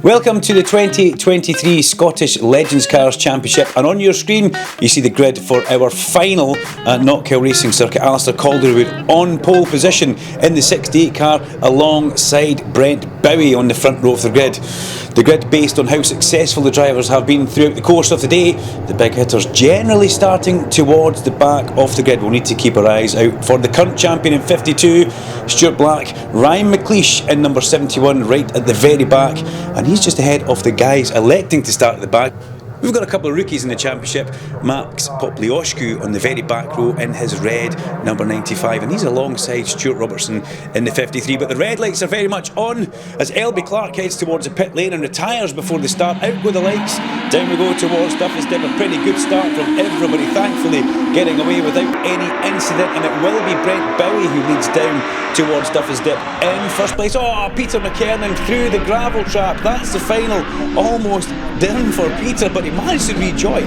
Welcome to the 2023 Scottish Legends Cars Championship, and on your screen you see the grid for our final Knockhill racing circuit. Alistair Calderwood on pole position in the 68 car alongside Brent Bowie on the front row of the grid. The grid based on how successful the drivers have been throughout the course of the day. The big hitters generally starting towards the back of the grid. We'll need to keep our eyes out for the current champion in 52, Stuart Black. Ryan McLeish in number 71 right at the very back, and he's just ahead of the guys electing to start at the back. We've got a couple of rookies in the championship. Max Poplioshku on the very back row in his red number 95, and he's alongside Stuart Robertson in the 53. But the red lights are very much on as Elby Clark heads towards the pit lane and retires before they start. Out go the lights, down we go towards Duffus Dip. A pretty good start from everybody, thankfully getting away without any incident, and it will be Brent Bowie who leads down towards Duffus Dip in first place. Oh, Peter McKernan through the gravel trap. That's the final, almost down for Peter, but he managed to rejoin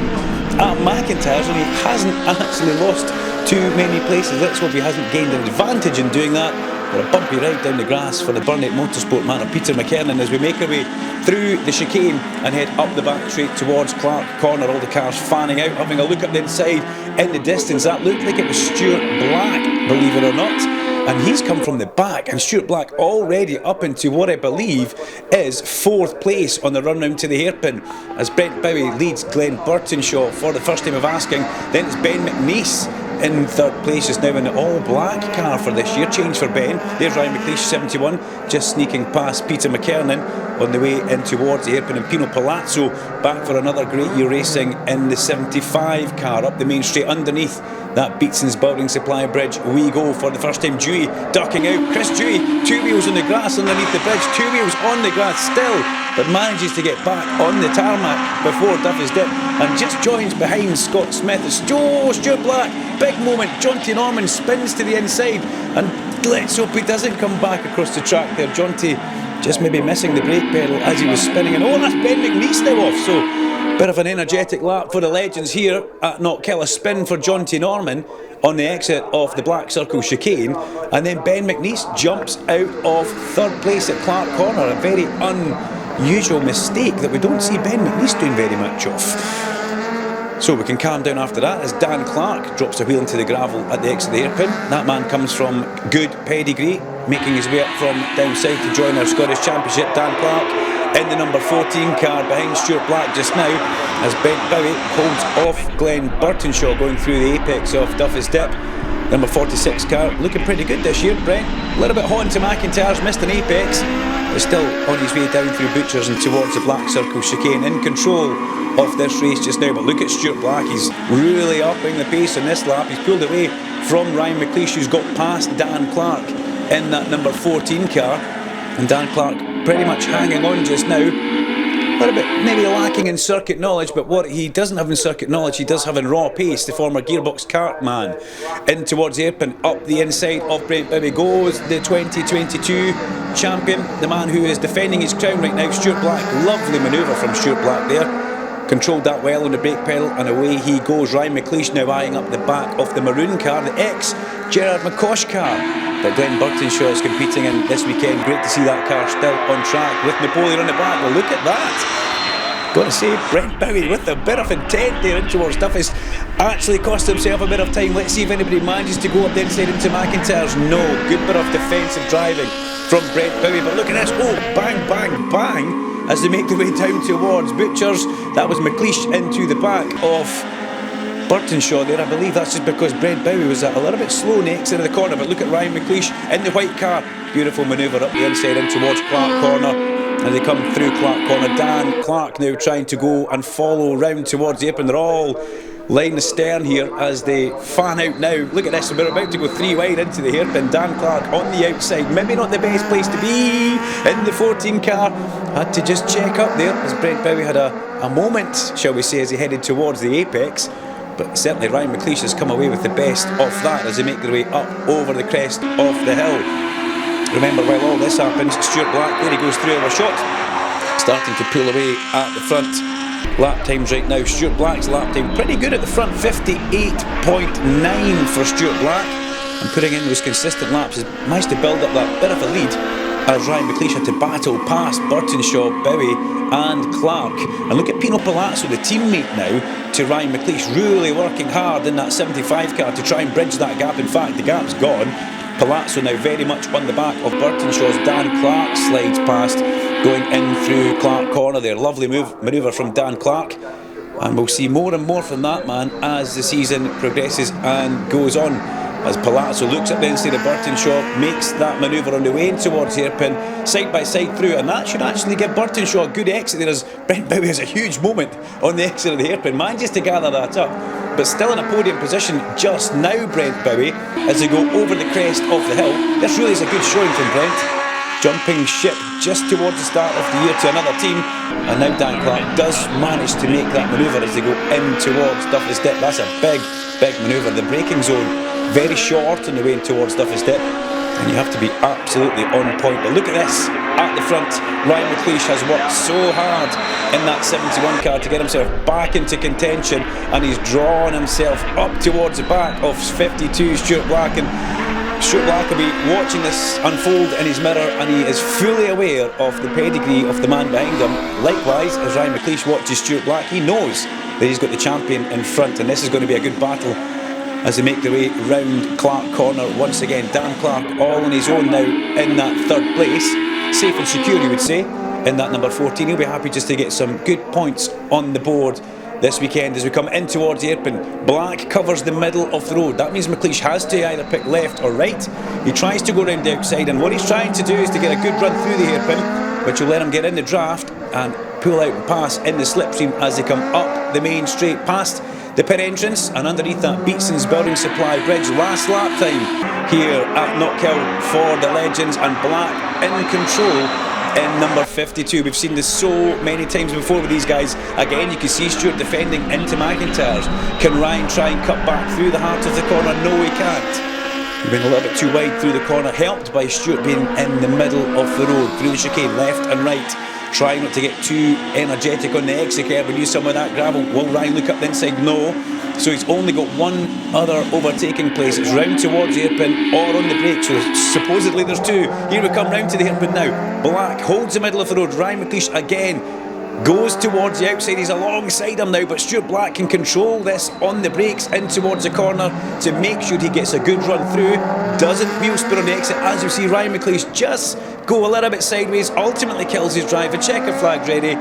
at McIntyre's, and he hasn't actually lost too many places. Let's hope he hasn't gained an advantage in doing that. But a bumpy ride down the grass for the Burnett Motorsport man of Peter McKernan as we make our way through the chicane and head up the back straight towards Clark Corner. All the cars fanning out, having a look up the inside in the distance. That looked like it was Stuart Black, believe it or not. And he's come from the back, and Stuart Black already up into what I believe is fourth place on the run round to the hairpin as Brent Bowie leads Glenn Burtonshaw for the first time of asking. Then it's Ben McNeice in third place just now in the all-black car for this year. Change for Ben. There's Ryan McLeish, 71, just sneaking past Peter McKernan on the way in towards the hairpin, and Pino Palazzo back for another great year racing in the 75 car up the main straight underneath that Beatson's Building Supply Bridge. We go for the first time. Dewey ducking out. Chris Dewey, two wheels on the grass underneath the bridge, two wheels on the grass still, but manages to get back on the tarmac before Duffus Dip and just joins behind Scott Smith. It's Stuart Black, big moment. Jonty Norman spins to the inside, and let's hope he doesn't come back across the track there. Jonty just maybe missing the brake pedal as he was spinning, and oh, that's Ben McNeice now off. So bit of an energetic lap for the legends here at Knockhill. A spin for Jonty Norman on the exit of the Black Circle chicane, and then Ben McNeice jumps out of third place at Clark Corner. A very unusual mistake that we don't see Ben McNeice doing very much of. So we can calm down after that as Dan Clark drops a wheel into the gravel at the exit of the hairpin. That man comes from good pedigree, making his way up from down south to join our Scottish Championship. Dan Clark in the number 14 car behind Stuart Black just now as Brent Bowie holds off Glenn Burtonshaw going through the apex of Duffus Dip. Number 46 car looking pretty good this year. Brent a little bit hot into McIntyre's, missed an apex, but still on his way down through Butchers and towards the Black Circle chicane, in control of this race just now. But look at Stuart Black, he's really upping the pace on this lap. He's pulled away from Ryan McLeish, who's got past Dan Clark in that number 14 car, and Dan Clark pretty much hanging on just now. A little bit maybe lacking in circuit knowledge, but what he doesn't have in circuit knowledge he does have in raw pace. The former gearbox kart man in towards the hairpin. Up the inside of Brent Bowie goes the 2022 champion, the man who is defending his crown right now, Stuart Black. Lovely manoeuvre from Stuart Black there, controlled that well on the brake pedal, and away he goes. Ryan McLeish now eyeing up the back of the maroon car, the ex-Gerard McCosh car that Glenn Burtonshaw is competing in this weekend. Great to see that car still on track with Napoleon on the back. Well, look at that. Got to say, Brent Bowie with a bit of intent there in towards Duffus actually cost himself a bit of time. Let's see if anybody manages to go up the inside into McIntyre's. No, good bit of defensive driving from Brent Bowie, but look at this. Oh, bang, bang, bang as they make their way down towards Butchers. That was McLeish into the back of Burtonshaw there. I believe that's just because Brent Bowie was a little bit slow in the exit of the corner, but look at Ryan McLeish in the white car. Beautiful manoeuvre up the inside in towards Clark Corner, and they come through Clark Corner. Dan Clark now trying to go and follow round towards the apron. They're all line astern here as they fan out now. Look at this, we're about to go three wide into the hairpin. Dan Clark on the outside, maybe not the best place to be in the 14 car. Had to just check up there as Brent Bowie had a moment, shall we say, as he headed towards the apex. But certainly Ryan McLeish has come away with the best of that as they make their way up over the crest of the hill. Remember, while all this happens, Stuart Black, there he goes through our shot, starting to pull away at the front. Lap times right now, Stuart Black's lap time pretty good at the front, 58.9 for Stuart Black. and putting in those consistent laps, has managed to build up that bit of a lead as Ryan McLeish had to battle past Burtonshaw, Bowie and Clark. And look at Pino Palazzo, the teammate now to Ryan McLeish, really working hard in that 75 car to try and bridge that gap. In fact, the gap's gone. Palazzo now very much on the back of Burtonshaw's Dan Clark, slides past, going in through Clark Corner there. Lovely manoeuvre from Dan Clark. And we'll see more and more from that man as the season progresses and goes on. As Palazzo looks at the inside of Burtonshaw, makes that manoeuvre on the way in towards the hairpin, side by side through, and that should actually give Burtonshaw a good exit there, as Brent Bowie has a huge moment on the exit of the hairpin, manages to gather that up, but still in a podium position just now, Brent Bowie, as they go over the crest of the hill. This really is a good showing from Brent. Jumping ship just towards the start of the year to another team, and now Dan Clark does manage to make that manoeuvre as they go in towards Duffy's Dip. That's a big manoeuvre. The braking zone very short on the way in towards Duffy's Dip, and you have to be absolutely on point. But look at this at the front. Ryan McLeish has worked so hard in that 71 car to get himself back into contention, and he's drawn himself up towards the back of 52 Stuart Black. And Stuart Black will be watching this unfold in his mirror, and he is fully aware of the pedigree of the man behind him. Likewise, as Ryan McLeish watches Stuart Black, he knows that he's got the champion in front, and this is going to be a good battle as they make their way round Clark Corner once again. Dan Clark all on his own now in that third place, safe and secure you would say, in that number 14. He'll be happy just to get some good points on the board this weekend as we come in towards the hairpin. Black covers the middle of the road. That means McLeish has to either pick left or right. He tries to go round the outside, and what he's trying to do is to get a good run through the hairpin, which will let him get in the draft and pull out and pass in the slipstream as they come up the main straight past the pit entrance and underneath that Beatson's Building Supply Bridge. Last lap time here at Knockhill for the legends, and Black in control in number 52. We've seen this so many times before with these guys. Again, you can see Stuart defending into McIntyre's. Can Ryan try and cut back through the heart of the corner? No, he can't. He went a little bit too wide through the corner, helped by Stuart being in the middle of the road, through the chicane, left and right. Trying not to get too energetic on the exit curve and use some of that gravel. Will Ryan look up the inside? No. So he's only got one other overtaking place. It's round towards the hairpin or on the brake. So supposedly there's two. Here we come round to the hairpin now. Black holds the middle of the road. Ryan McLeish again goes towards the outside. He's alongside him now, but Stuart Black can control this on the brakes in towards the corner to make sure he gets a good run through. Doesn't wheel spin on the exit, as you see Ryan McLeish just go a little bit sideways, ultimately kills his drive. A checker flag ready,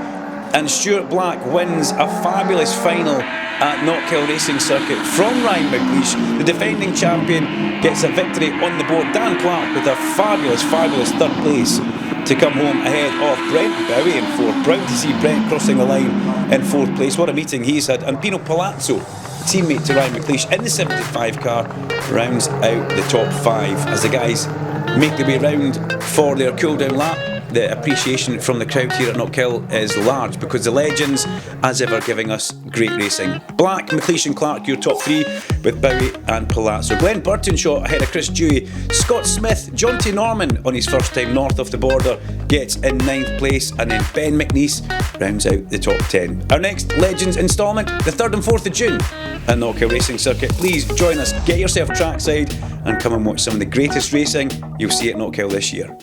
and Stuart Black wins a fabulous final at Knockhill Racing Circuit from Ryan McLeish. The defending champion gets a victory on the board. Dan Clark with a fabulous third place to come home ahead of Brent Bowie in fourth. Proud to see Brent crossing the line in fourth place. What a meeting he's had. And Pino Palazzo, teammate to Ryan McLeish in the 75 car, rounds out the top five as the guys make their way round for their cool down lap. The appreciation from the crowd here at Knockhill is large because the legends, as ever, giving us great racing. Black, McLeish and Clark, your top three, with Bowie and Palazzo. Glenn Burtonshaw ahead of Chris Dewey. Scott Smith, John T. Norman on his first time north of the border, gets in 9th place, and then Ben McNeese rounds out the top 10. Our next Legends instalment, the 3rd and 4th of June at Knockhill Racing Circuit. Please join us, get yourself trackside, and come and watch some of the greatest racing you'll see at Knockhill this year.